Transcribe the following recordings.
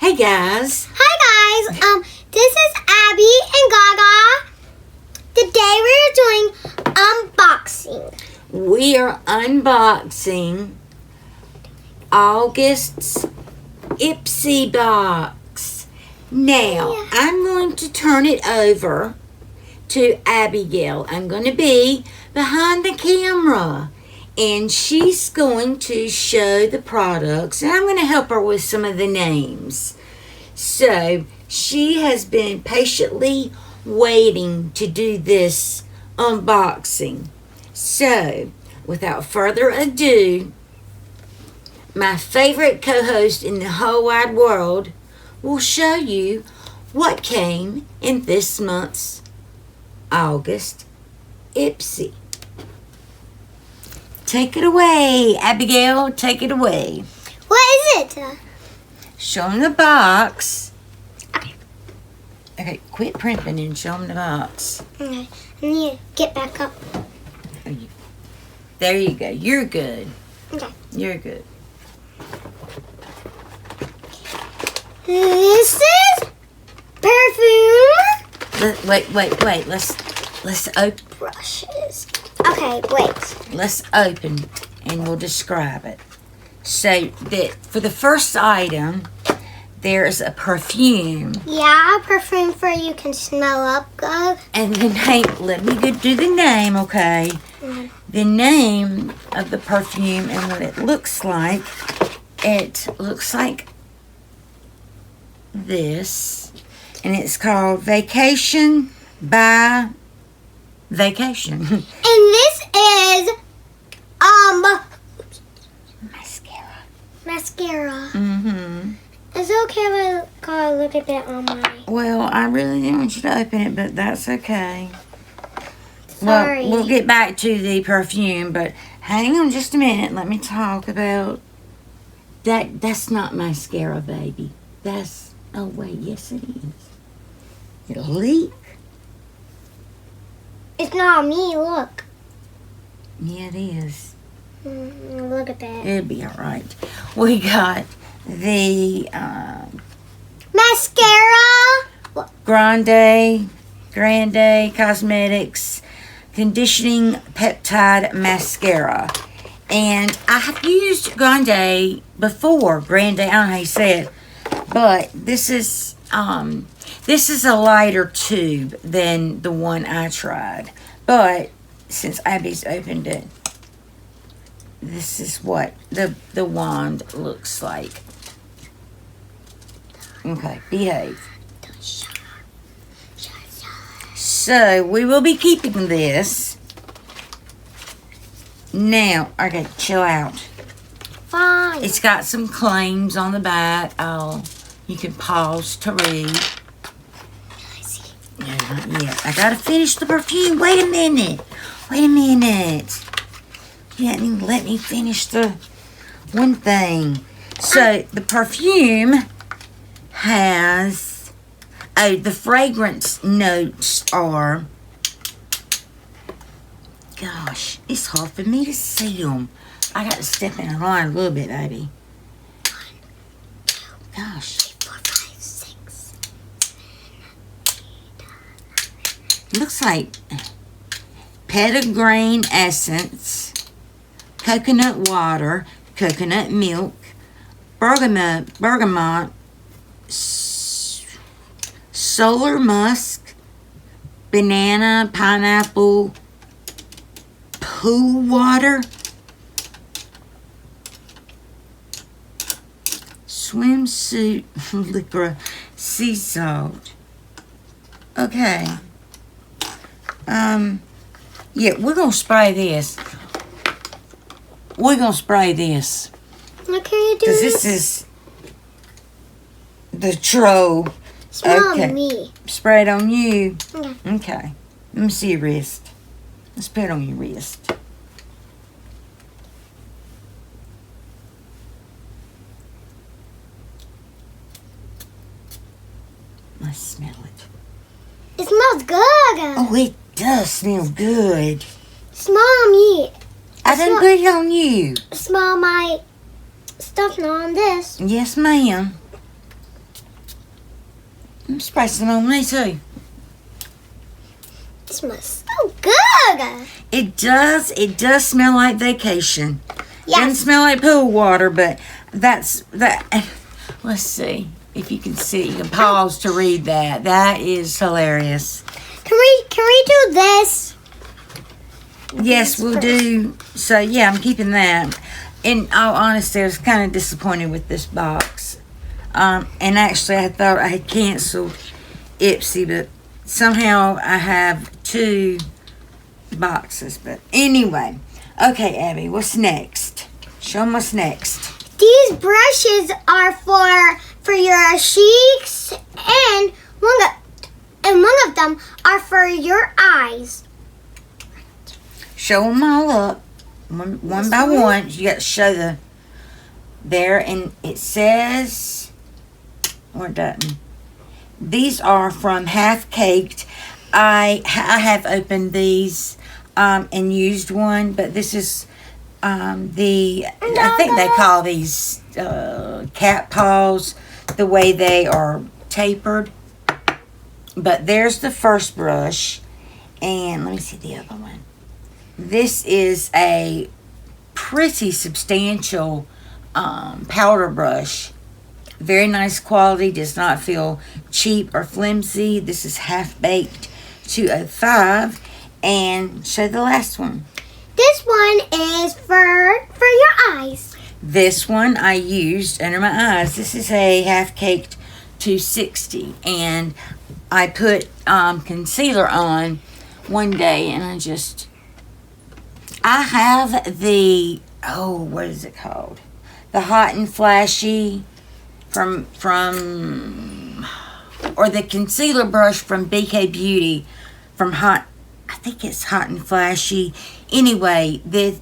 Hey guys. Hi guys. This is Abby and Gaga. Today we're doing unboxing. We are unboxing August's Ipsy box. Now, I'm going to turn it over to Abigail. I'm going to be behind the camera. And she's going to show the products. And I'm going to help her with some of the names. So, she has been patiently waiting to do this unboxing. So, without further ado, my favorite co-host in the whole wide world will show you what came in this month's August Ipsy. Take it away, Abigail. Take it away. What is it? Show them the box. Okay, quit primping and show them the box. Okay, I need to get back up. There you go. You're good. Okay. You're good. This is perfume. Wait. Let's open. Brushes. Okay, wait. Let's open and we'll describe it. So that for the first item, there's a perfume. Yeah, perfume for you can smell up good. And the name, let me go do the name, okay? Mm. The name of the perfume and what it looks like this. And it's called Vacation by Vacation. And this is mascara. Mm-hmm. Is it okay if I go look at it on my... Well, I really didn't want you to open it, but that's okay. Sorry. Well, we'll get back to the perfume, but hang on just a minute. Let me talk about that. That's not mascara, baby. That's, oh wait, yes it is. It'll leak. It's not me, look. Yeah, it is. Look at that. It'll be all right. We got the Mascara. Grande Cosmetics Conditioning Peptide Mascara. And I have used Grande before. Grande, I don't know how you say it. But this is a lighter tube than the one I tried. But since Abby's opened it, this is what the wand looks like. Okay, behave. So, we will be keeping this. Now, okay, chill out. Fine. It's got some claims on the back. You can pause to read. Yeah, I gotta finish the perfume. Wait a minute. You haven't even let me finish the one thing. So, the perfume has... Oh, the fragrance notes are... Gosh, it's hard for me to see them. I got to step in the line a little bit, baby. 1, 2, Gosh. 3, 4, 5, 6, 7, 8, 9. Looks like Petitgrain Essence, coconut water, coconut milk, bergamot, solar musk, banana, pineapple, pool water, swimsuit liquor, sea salt. Okay. Yeah, we're gonna spray this. What can you do? Because this is the tro. Smell Okay. me. Spray it on you. Okay. Okay. Let me see your wrist. Let's put it on your wrist. Let's smell it. It smells good. Oh, it does smell good. Smell me. I done put it on you. Smell my stuff not on this. Yes, ma'am. I'm spray some on me too. It smells so good. It does. It does smell like vacation. Yes. Doesn't smell like pool water, but that's that. Let's see if you can see. You can pause to read that. That is hilarious. Can we do this? Yes, we'll do. So yeah, I'm keeping that. In all honesty, I was kind of disappointed with this box. And actually, I thought I had canceled Ipsy, but somehow I have 2 boxes. But anyway, okay, Abby, what's next? Show them what's next. These brushes are for your cheeks, and one of them are for your eyes. Show them all up, one by one. You got to show the there, and it says, or it doesn't. These are from Half Caked. I have opened these and used one, but this is I think they call these cat paws, the way they are tapered. But there's the first brush, and let me see the other one. This is a pretty substantial powder brush. Very nice quality, does not feel cheap or flimsy. This is Half Baked 205. And show the last one. This one is for your eyes. This one I used under my eyes. This is a Half Caked 260. And I put concealer on one day, and I have the, what is it called? The Hot and Flashy from or the concealer brush from BK Beauty from I think it's Hot and Flashy. Anyway, the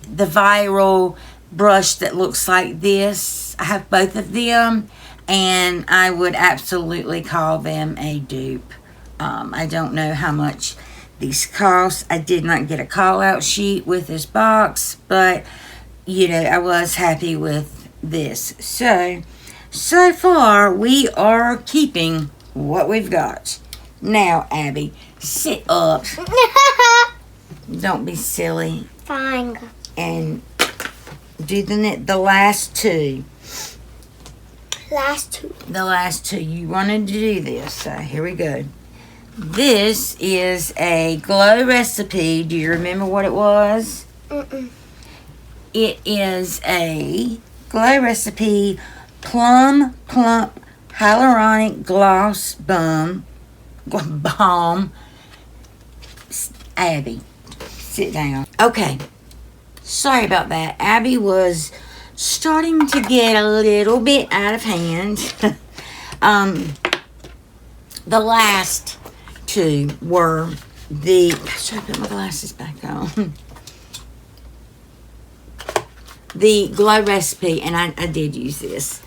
viral brush that looks like this. I have both of them, and I would absolutely call them a dupe. I don't know how much these cost. I did not get a call out sheet with this box, but you know, I was happy with this. So far we are keeping what we've got. Now, Abby, sit up. Don't be silly. Fine. And do the last 2. The last two. You wanted to do this, so here we go. This is a glow recipe. Do you remember what it was? Mm-mm. It is a glow recipe plum plump hyaluronic gloss balm. Abby, sit down. Okay, sorry about that. Abby was starting to get a little bit out of hand. The last 2 were should I put my glasses back on? The glow recipe, and I did use this.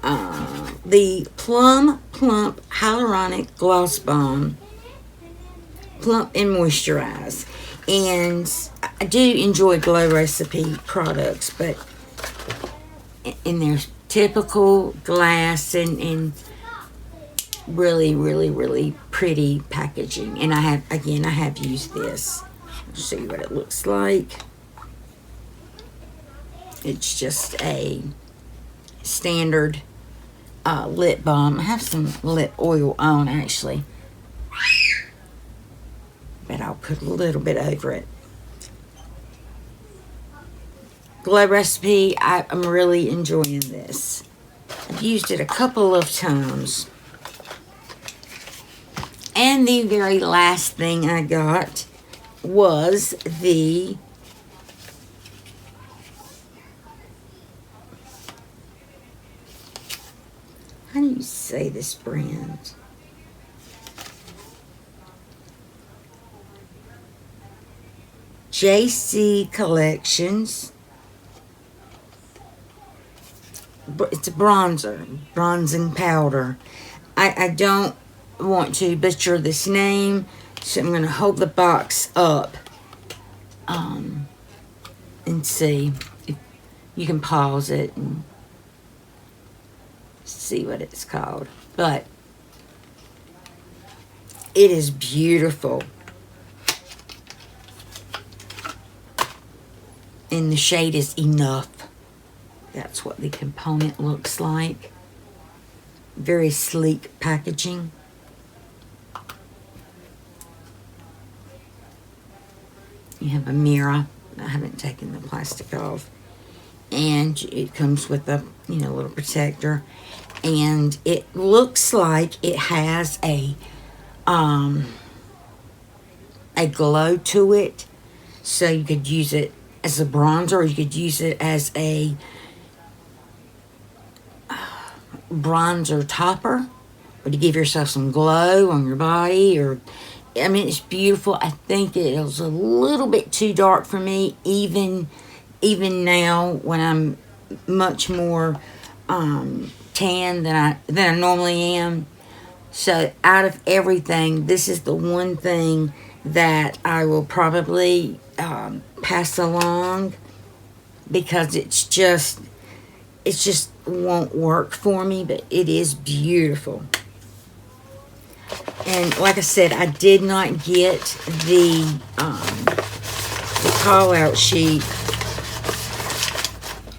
The Plum Plump Hyaluronic Gloss Balm. Plump and moisturize. And I do enjoy glow recipe products, but in their typical glass and really, really, really pretty packaging. And I have used this. I'll show you what it looks like. It's just a standard lip balm. I have some lip oil on, actually, but I'll put a little bit over it. Glow recipe, I'm really enjoying this. I've used it a couple of times. And the very last thing I got was the how do you say this brand? JC Collections. It's a bronzing powder. I don't want to butcher this name, so I'm going to hold the box up and see if you can pause it and see what it's called. But It is beautiful. And the shade is Enough. That's what the component looks like. Very sleek packaging. You have a mirror. I haven't taken the plastic off. And it comes with a, little protector. And it looks like it has a glow to it. So you could use it as a bronzer, or you could use it as a bronzer topper, or to give yourself some glow on your body. Or it's beautiful. I think it was a little bit too dark for me, even now when I'm much more tan than I normally am. So out of everything, this is the one thing that I will probably pass along, because it's just won't work for me. But it is beautiful. And like I said, I did not get the call out sheet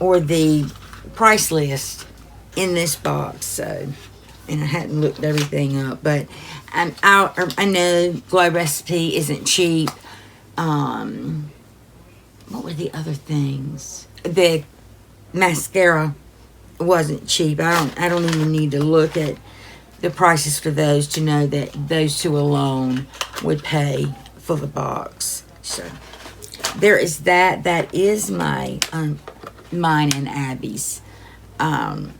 or the price list in this box, so, and I hadn't looked everything up, but I know Glow Recipe isn't cheap. What were the other things? The mascara wasn't cheap. I don't even need to look at the prices for those to know that those two alone would pay for the box. So there is that. That is my mine and Abby's unboxing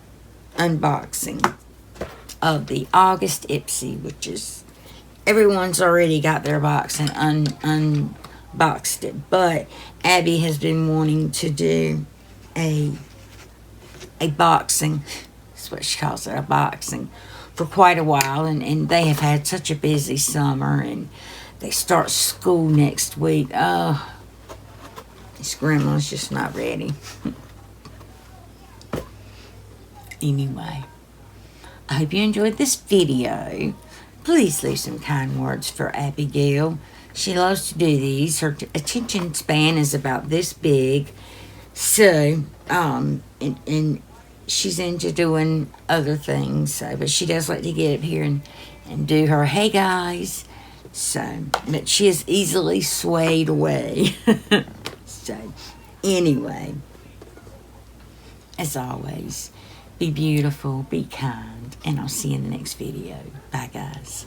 of the August Ipsy, which is, everyone's already got their box and unboxed it, but Abby has been wanting to do a boxing, that's what she calls it, a boxing, for quite a while, and they have had such a busy summer, and they start school next week. Oh, this grandma's just not ready. Anyway, I hope you enjoyed this video. Please leave some kind words for Abigail. She loves to do these. Her attention span is about this big. So, and she's into doing other things. So, but she does like to get up here and do her, hey guys. So, but she is easily swayed away. So, anyway, as always, be beautiful, be kind, and I'll see you in the next video. Bye, guys.